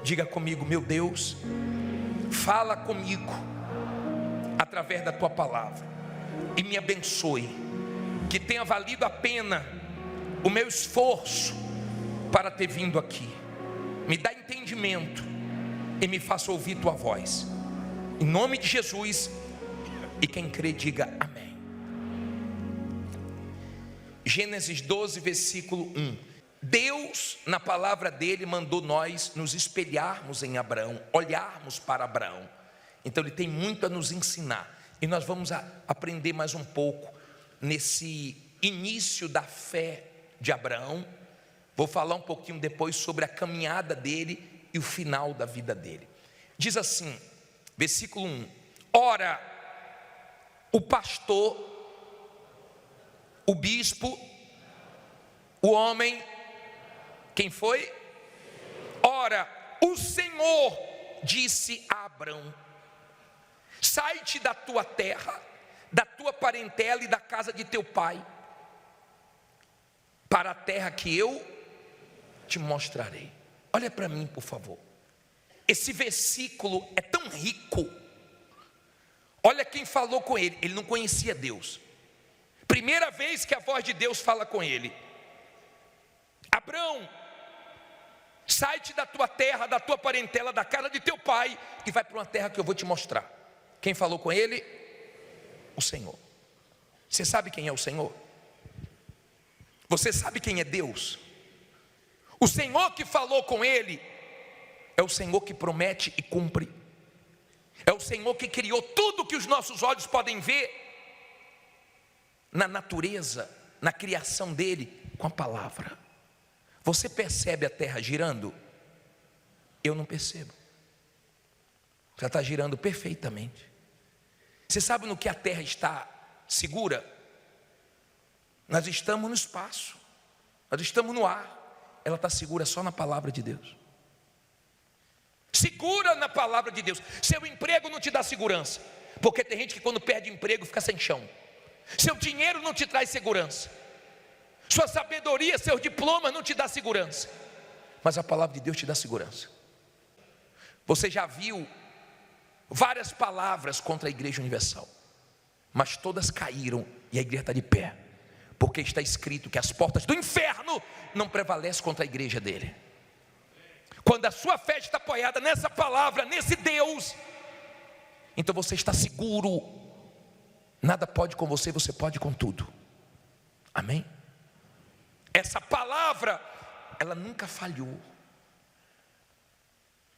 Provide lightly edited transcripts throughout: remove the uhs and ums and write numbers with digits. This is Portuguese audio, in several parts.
Diga comigo: meu Deus, fala comigo através da tua palavra e me abençoe, que tenha valido a pena o meu esforço para ter vindo aqui. Me dá entendimento e me faça ouvir tua voz, em nome de Jesus. E quem crê diga amém. Gênesis 12, versículo 1. Deus, na palavra dele, mandou nós nos espelharmos em Abraão, olharmos para Abraão. Então ele tem muito a nos ensinar, e nós vamos aprender mais um pouco nesse início da fé de Abraão. Vou falar um pouquinho depois sobre a caminhada dele e o final da vida dele. Diz assim, versículo 1: ora, o pastor, o bispo, o homem, quem foi? Ora, o Senhor disse a Abrão: sai-te da tua terra, da tua parentela e da casa de teu pai, para a terra que eu te mostrarei. Olha para mim, por favor. Esse versículo é tão rico. Olha quem falou com ele. Ele não conhecia Deus. Primeira vez que a voz de Deus fala com ele: Abrão, sai-te da tua terra, da tua parentela, da casa de teu pai, e vai para uma terra que eu vou te mostrar. Quem falou com ele? O Senhor. Você sabe quem é o Senhor? Você sabe quem é Deus? O Senhor que falou com ele é o Senhor que promete e cumpre. É o Senhor que criou tudo que os nossos olhos podem ver na natureza, na criação dele, com a palavra. Você percebe a terra girando? Eu não percebo. Já está girando perfeitamente. Você sabe no que a terra está segura? Nós estamos no espaço, nós estamos no ar. Ela está segura só na palavra de Deus. Segura na palavra de Deus. Seu emprego não te dá segurança, porque tem gente que quando perde emprego fica sem chão. Seu dinheiro não te traz segurança. Sua sabedoria, seu diploma não te dá segurança. Mas a palavra de Deus te dá segurança. Você já viu várias palavras contra a Igreja Universal, mas todas caíram e a igreja está de pé, porque está escrito que as portas do inferno não prevalecem contra a igreja dele. Quando a sua fé está apoiada nessa palavra, nesse Deus, então você está seguro. Nada pode com você, você pode com tudo. Amém? Essa palavra, ela nunca falhou.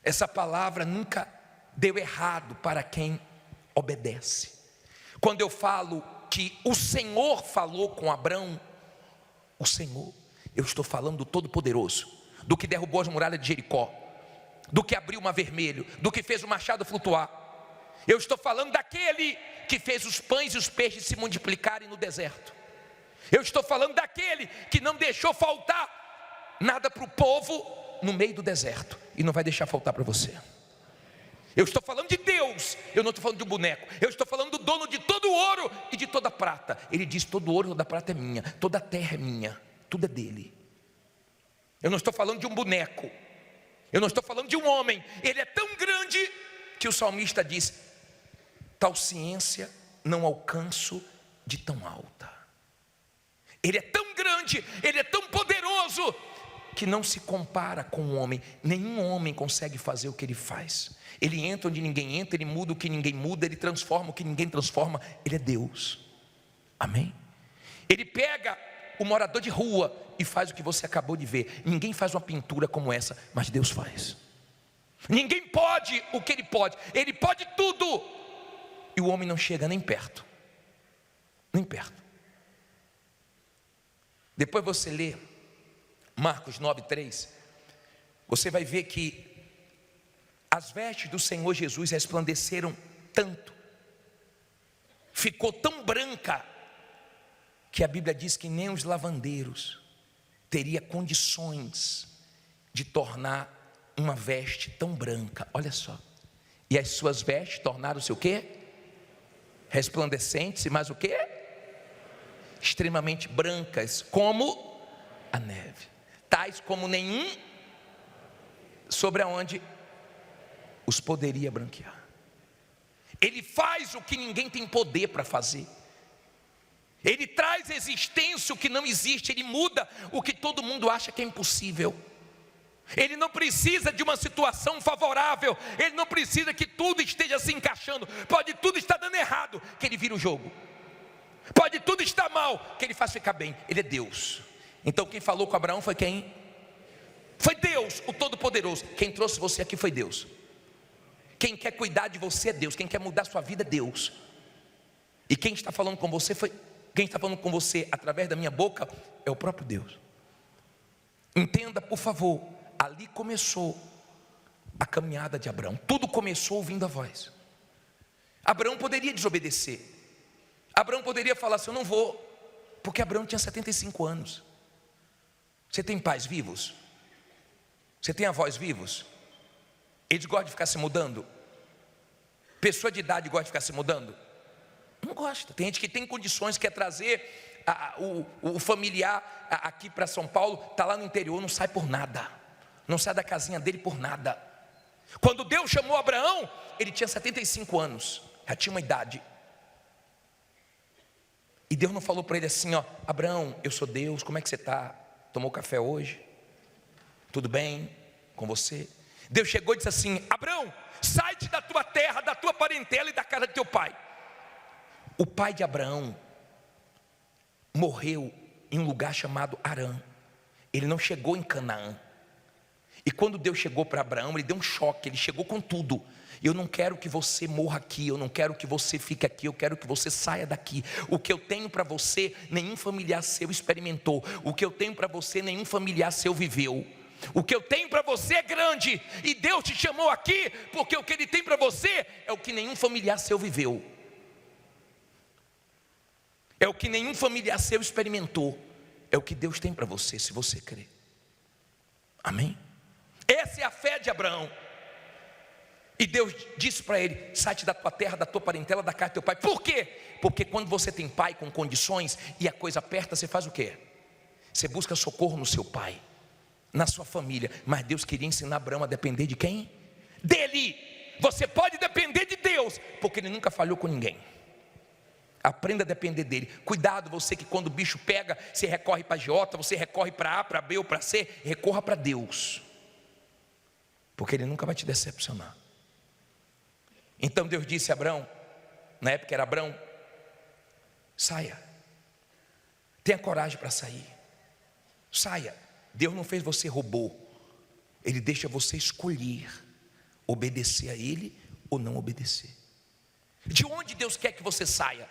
Essa palavra nunca deu errado para quem obedece. Quando eu falo que o Senhor falou com Abrão, o Senhor, eu estou falando do Todo-Poderoso, do que derrubou as muralhas de Jericó, do que abriu o mar vermelho, do que fez o machado flutuar. Eu estou falando daquele que fez os pães e os peixes se multiplicarem no deserto. Eu estou falando daquele que não deixou faltar nada para o povo no meio do deserto, e não vai deixar faltar para você. Eu estou falando de Deus, eu não estou falando de um boneco. Eu estou falando do dono de todo o ouro e de toda a prata. Ele diz: todo o ouro e toda a prata é minha, toda a terra é minha, tudo é dele. Eu não estou falando de um boneco, eu não estou falando de um homem. Ele é tão grande que o salmista diz: tal ciência não alcanço de tão alta. Ele é tão grande, ele é tão poderoso, que não se compara com um homem. Nenhum homem consegue fazer o que ele faz. Ele entra onde ninguém entra, ele muda o que ninguém muda, ele transforma o que ninguém transforma. Ele é Deus. Amém? Ele pega o morador de rua e faz o que você acabou de ver. Ninguém faz uma pintura como essa, mas Deus faz. Ninguém pode o que ele pode. Ele pode tudo, e o homem não chega nem perto. Nem perto. Depois você lê Marcos 9:3, você vai ver que as vestes do Senhor Jesus resplandeceram tanto, ficou tão branca, que a Bíblia diz que nem os lavandeiros teria condições de tornar uma veste tão branca. Olha só. E as suas vestes tornaram-se o quê? Resplandecentes, e mais o quê? Extremamente brancas, como a neve, tais como nenhum, sobre aonde? poderia branquear. Ele faz o que ninguém tem poder para fazer. Ele traz existência o que não existe. Ele muda o que todo mundo acha que é impossível. Ele não precisa de uma situação favorável. Ele não precisa que tudo esteja se encaixando. Pode tudo estar dando errado, que Ele vira o jogo. Pode tudo estar mal, que Ele faz ficar bem. Ele é Deus. Então quem falou com Abraão foi quem? Foi Deus, o Todo-Poderoso. Quem trouxe você aqui foi Deus. Quem quer cuidar de você é Deus. Quem quer mudar a sua vida é Deus. E quem está falando com você quem está falando com você através da minha boca é o próprio Deus. Entenda, por favor, ali começou a caminhada de Abraão. Tudo começou ouvindo a voz. Abraão poderia desobedecer. Abraão poderia falar assim: eu não vou, porque Abraão tinha 75 anos. Você tem pais vivos? Você tem avós vivos? Eles gostam de ficar se mudando? Pessoa de idade gosta de ficar se mudando? Não gosta. Tem gente que tem condições, quer trazer o familiar aqui para São Paulo, está lá no interior, não sai por nada. Não sai da casinha dele por nada. Quando Deus chamou Abraão, ele tinha 75 anos, já tinha uma idade. E Deus não falou para ele assim: ó, Abraão, eu sou Deus, como é que você está? Tomou café hoje? Tudo bem com você? Deus chegou e disse assim: Abraão, sai-te da tua terra, da tua parentela e da casa de teu pai. O pai de Abraão morreu em um lugar chamado Harã. Ele não chegou em Canaã. E quando Deus chegou para Abraão, ele deu um choque, ele chegou com tudo. Eu não quero que você morra aqui, eu não quero que você fique aqui, eu quero que você saia daqui. O que eu tenho para você, nenhum familiar seu experimentou. O que eu tenho para você, nenhum familiar seu viveu. O que eu tenho para você é grande, e Deus te chamou aqui, porque o que Ele tem para você é o que nenhum familiar seu viveu. É o que nenhum familiar seu experimentou. É o que Deus tem para você, se você crer. Amém? Essa é a fé de Abraão. E Deus disse para ele: sai-te da tua terra, da tua parentela, da casa do teu pai. Por quê? Porque quando você tem pai com condições e a coisa aperta, você faz o quê? Você busca socorro no seu pai, na sua família. Mas Deus queria ensinar Abraão a depender de quem? Dele. Você pode depender de Deus, porque Ele nunca falhou com ninguém. Aprenda a depender dele. Cuidado, você que quando o bicho pega, você recorre para agiota, você recorre para A, para B ou para C. Recorra para Deus, porque Ele nunca vai te decepcionar. Então Deus disse a Abraão, na época era Abraão: saia, tenha coragem para sair, saia. Deus não fez você robô. Ele deixa você escolher obedecer a Ele ou não obedecer. De onde Deus quer que você saia?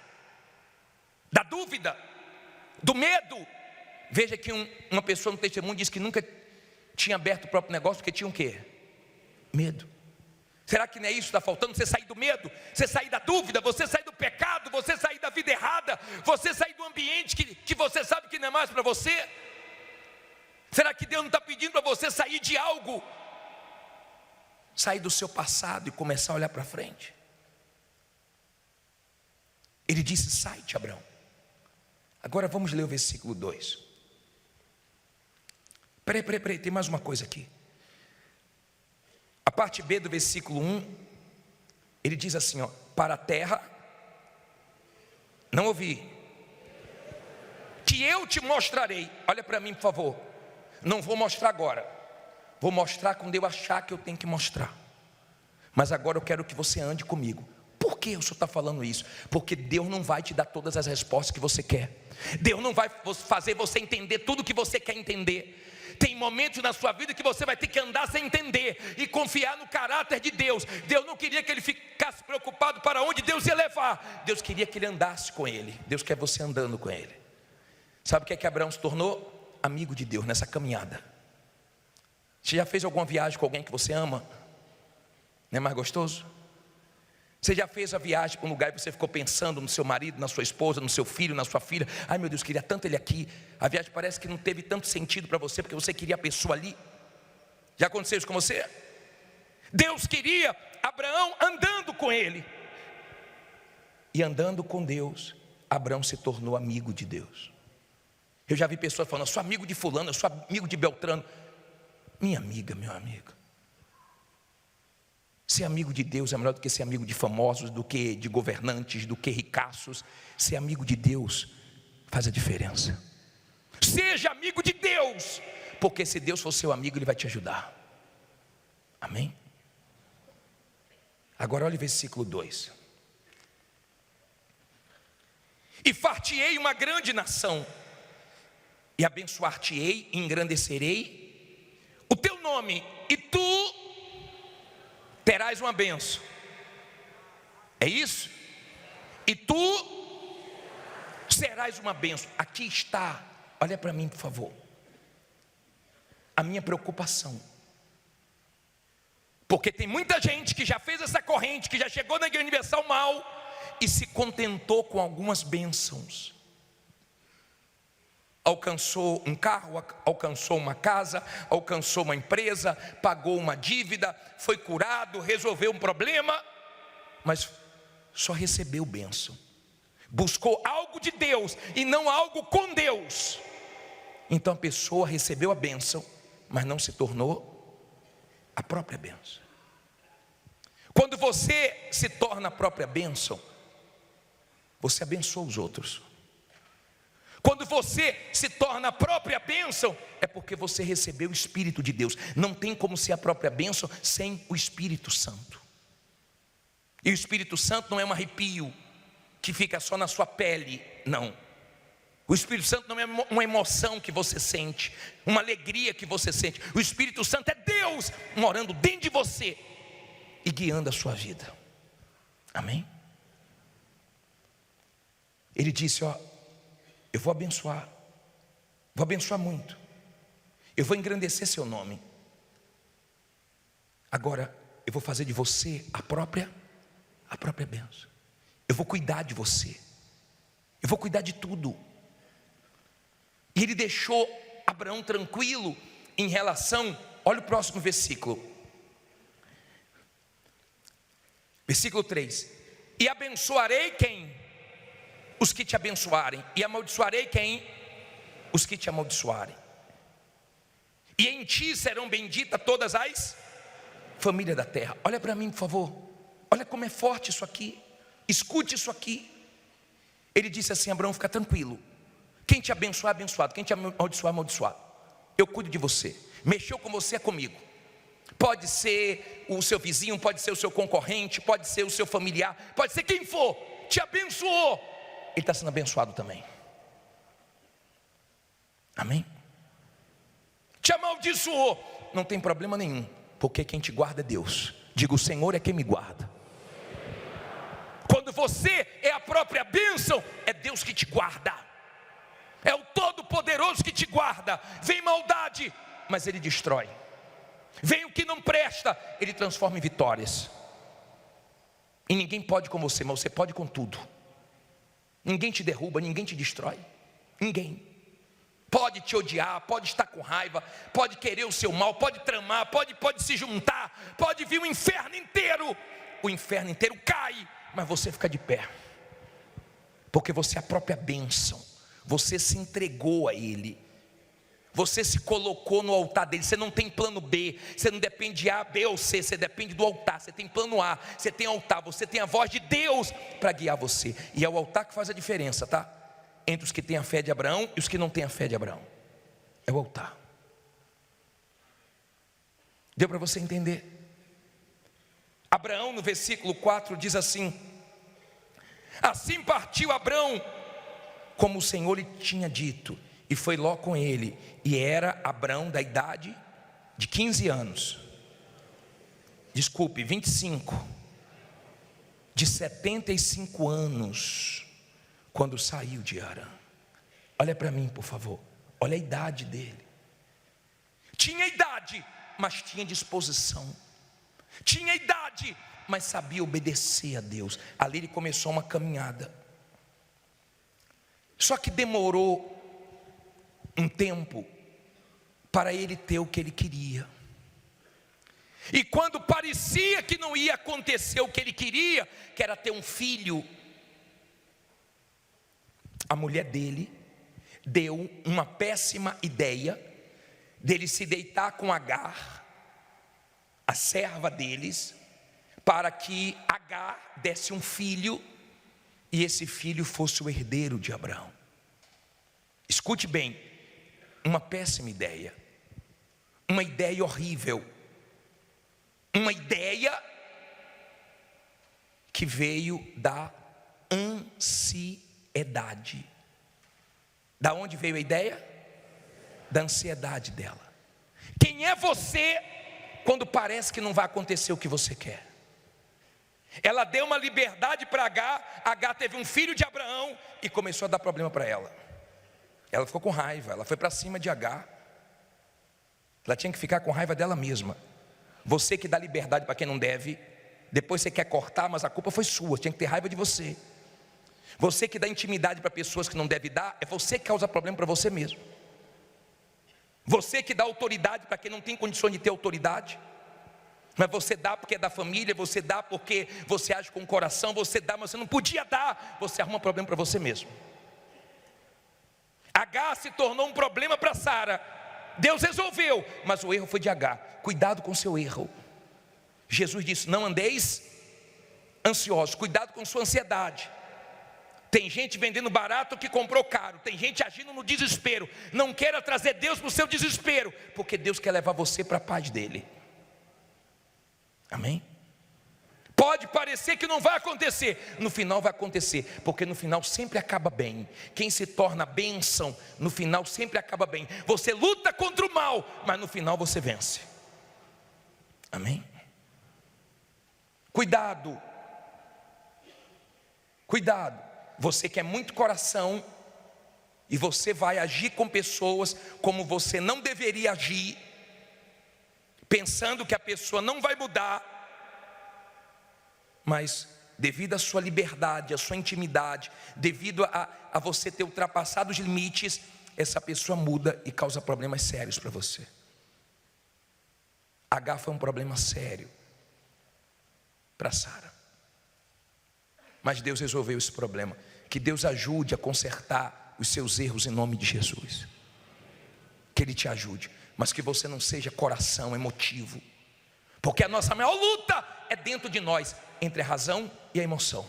Da dúvida, do medo. Veja que uma pessoa no testemunho disse que nunca tinha aberto o próprio negócio porque tinha o quê? Medo. Será que não é isso que está faltando? Você sair do medo, você sair da dúvida, você sair do pecado, você sair da vida errada, você sair do ambiente que você sabe que não é mais para você? Será que Deus não está pedindo para você sair de algo? Sair do seu passado e começar a olhar para frente. Ele disse: sai-te, Abraão. Agora vamos ler o versículo 2. Peraí, tem mais uma coisa aqui. A parte B do versículo 1, ele diz assim, ó: para a terra, não ouvi, que eu te mostrarei. Olha para mim, por favor. Não vou mostrar agora, vou mostrar quando eu achar que eu tenho que mostrar. Mas agora eu quero que você ande comigo. Por que o senhor está falando isso? Porque Deus não vai te dar todas as respostas que você quer. Deus não vai fazer você entender tudo que você quer entender. Tem momentos na sua vida que você vai ter que andar sem entender e confiar no caráter de Deus. Deus não queria que ele ficasse preocupado para onde Deus ia levar. Deus queria que ele andasse com ele. Deus quer você andando com ele. Sabe o que é que Abraão se tornou? Amigo de Deus nessa caminhada. Você já fez alguma viagem com alguém que você ama? Não é mais gostoso? Você já fez a viagem para um lugar e você ficou pensando no seu marido, na sua esposa, no seu filho, na sua filha? Ai meu Deus, queria tanto ele aqui. A viagem parece que não teve tanto sentido para você, porque você queria a pessoa ali. Já aconteceu isso com você? Deus queria Abraão andando com ele. E andando com Deus, Abraão se tornou amigo de Deus. Eu já vi pessoas falando: eu sou amigo de fulano, eu sou amigo de Beltrano. Minha amiga, meu amigo, Ser amigo de Deus é melhor do que ser amigo de famosos, do que de governantes, do que ricaços. Ser amigo de Deus faz a diferença. Seja amigo de Deus, porque se Deus for seu amigo, Ele vai te ajudar. Amém? Agora olha o versículo 2. E far-te-ei uma grande nação, e abençoar-te-ei, e engrandecerei o teu nome, e tu terás uma bênção. É isso? E tu serás uma bênção. Aqui está, olha para mim por favor, a minha preocupação. Porque tem muita gente que já fez essa corrente, que já chegou na Igreja Universal mal e se contentou com algumas bênçãos. Alcançou um carro, alcançou uma casa, alcançou uma empresa, pagou uma dívida, foi curado, resolveu um problema, mas só recebeu bênção. Buscou algo de Deus e não algo com Deus. Então a pessoa recebeu a bênção, mas não se tornou a própria bênção. Quando você se torna a própria bênção, você abençoa os outros. Quando você se torna a própria bênção, é porque você recebeu o Espírito de Deus. Não tem como ser a própria bênção sem o Espírito Santo. E o Espírito Santo não é um arrepio que fica só na sua pele, não. O Espírito Santo não é uma emoção que você sente, uma alegria que você sente. O Espírito Santo é Deus morando dentro de você e guiando a sua vida. Amém? Ele disse, ó, eu vou abençoar muito, eu vou engrandecer seu nome. Agora eu vou fazer de você a própria bênção. Eu vou cuidar de você, eu vou cuidar de tudo. E ele deixou Abraão tranquilo em relação, olha o próximo versículo. Versículo 3. E abençoarei quem? Os que te abençoarem. E amaldiçoarei quem? Os que te amaldiçoarem. E em ti serão benditas todas as famílias da terra. Olha para mim, por favor. Olha como é forte isso aqui. Escute isso aqui. Ele disse assim, Abraão, fica tranquilo. Quem te abençoar, abençoado. Quem te amaldiçoar, amaldiçoado. Eu cuido de você. Mexeu com você, é comigo. Pode ser o seu vizinho, pode ser o seu concorrente, pode ser o seu familiar, pode ser quem for. Te abençoou, ele está sendo abençoado também. Amém? Te amaldiçoou, não tem problema nenhum, porque quem te guarda é Deus. Diga, o Senhor é quem me guarda. Quando você é a própria bênção, é Deus que te guarda. É o Todo-Poderoso que te guarda. Vem maldade, mas Ele destrói. Vem o que não presta, Ele transforma em vitórias. E ninguém pode com você, mas você pode com tudo. Ninguém te derruba, ninguém te destrói. Ninguém. Pode te odiar, pode estar com raiva, pode querer o seu mal, pode tramar, pode se juntar, pode vir o inferno inteiro. O inferno inteiro cai, mas você fica de pé. Porque você é a própria bênção. Você se entregou a Ele. Você se colocou no altar dele. Você não tem plano B. Você não depende de A, B ou C. Você depende do altar. Você tem plano A. Você tem altar. Você tem a voz de Deus para guiar você. E é o altar que faz a diferença, tá? Entre os que têm a fé de Abraão e os que não têm a fé de Abraão. É o altar. Deu para você entender? Abraão, no versículo 4, diz assim: assim partiu Abraão, como o Senhor lhe tinha dito, e foi Ló com ele. E era Abraão da idade de 15 anos. Desculpe, 25. De 75 anos, quando saiu de Harã. Olha para mim, por favor. Olha a idade dele. Tinha idade, mas tinha disposição. Tinha idade, mas sabia obedecer a Deus. Ali ele começou uma caminhada. Só que demorou um tempo para ele ter o que ele queria. E quando parecia que não ia acontecer o que ele queria, que era ter um filho, a mulher dele deu uma péssima ideia dele se deitar com Agar, a serva deles, para que Agar desse um filho e esse filho fosse o herdeiro de Abraão. Escute bem, uma péssima ideia, uma ideia horrível, uma ideia que veio da ansiedade. Da onde veio a ideia? Da ansiedade dela. Quem é você quando parece que não vai acontecer o que você quer? Ela deu uma liberdade para Agar. Agar teve um filho de Abraão e começou a dar problema para ela. Ela ficou com raiva, ela foi para cima de Agar. Ela tinha que ficar com raiva dela mesma. Você que dá liberdade para quem não deve, depois você quer cortar, mas a culpa foi sua, tinha que ter raiva de você. Você que dá intimidade para pessoas que não deve dar, é você que causa problema para você mesmo. Você que dá autoridade para quem não tem condições de ter autoridade, mas você dá porque é da família, você dá porque você age com o coração, você dá, mas você não podia dar, você arruma problema para você mesmo. Agar se tornou um problema para Sara. Deus resolveu, mas o erro foi de Agar. Cuidado com o seu erro. Jesus disse: não andeis ansiosos, cuidado com sua ansiedade. Tem gente vendendo barato que comprou caro. Tem gente agindo no desespero. Não queira trazer Deus para o seu desespero, porque Deus quer levar você para a paz dele. Amém? Pode parecer que não vai acontecer, no final vai acontecer, porque no final sempre acaba bem. Quem se torna bênção, no final sempre acaba bem. Você luta contra o mal, mas no final você vence. Amém? Cuidado. Cuidado. Você que é muito coração e você vai agir com pessoas como você não deveria agir, pensando que a pessoa não vai mudar, mas devido à sua liberdade, à sua intimidade, devido a você ter ultrapassado os limites, essa pessoa muda e causa problemas sérios para você. Agar foi um problema sério para Sara, mas Deus resolveu esse problema. Que Deus ajude a consertar os seus erros em nome de Jesus. Que Ele te ajude, mas que você não seja coração emotivo, porque a nossa maior luta é dentro de nós, entre a razão e a emoção.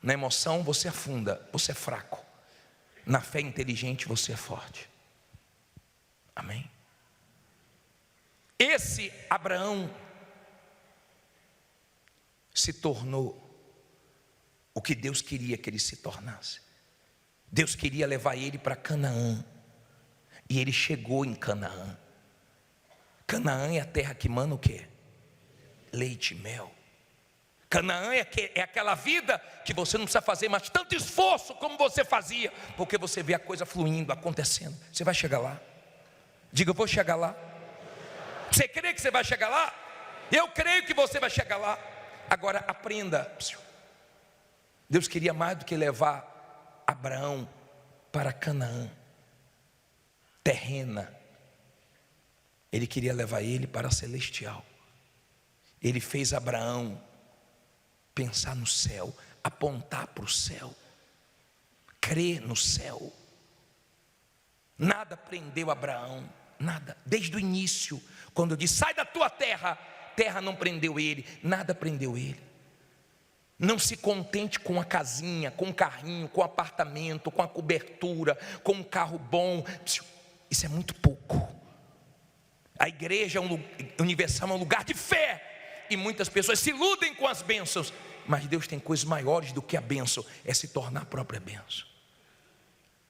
Na emoção você afunda, você é fraco. Na fé inteligente você é forte. Amém? Esse Abraão se tornou o que Deus queria que ele se tornasse. Deus queria levar ele para Canaã, e ele chegou em Canaã. Canaã é a terra que mana o quê? Leite e mel. Canaã é aquela vida que você não precisa fazer mais tanto esforço como você fazia, porque você vê a coisa fluindo, acontecendo. Você vai chegar lá? Diga: eu vou chegar lá. Você crê que você vai chegar lá? Eu creio que você vai chegar lá. Agora aprenda. Deus queria mais do que levar Abraão para Canaã terrena. Ele queria levar ele para a celestial. Ele fez Abraão pensar no céu, apontar para o céu, crer no céu. Nada prendeu Abraão, nada. Desde o início, quando eu disse: sai da tua terra, terra não prendeu ele, nada prendeu ele. Não se contente com a casinha, com o carrinho, com o apartamento, com a cobertura, com um carro bom. Isso é muito pouco. A igreja universal é um lugar de fé, e muitas pessoas se iludem com as bênçãos, mas Deus tem coisas maiores do que a bênção, é se tornar a própria bênção.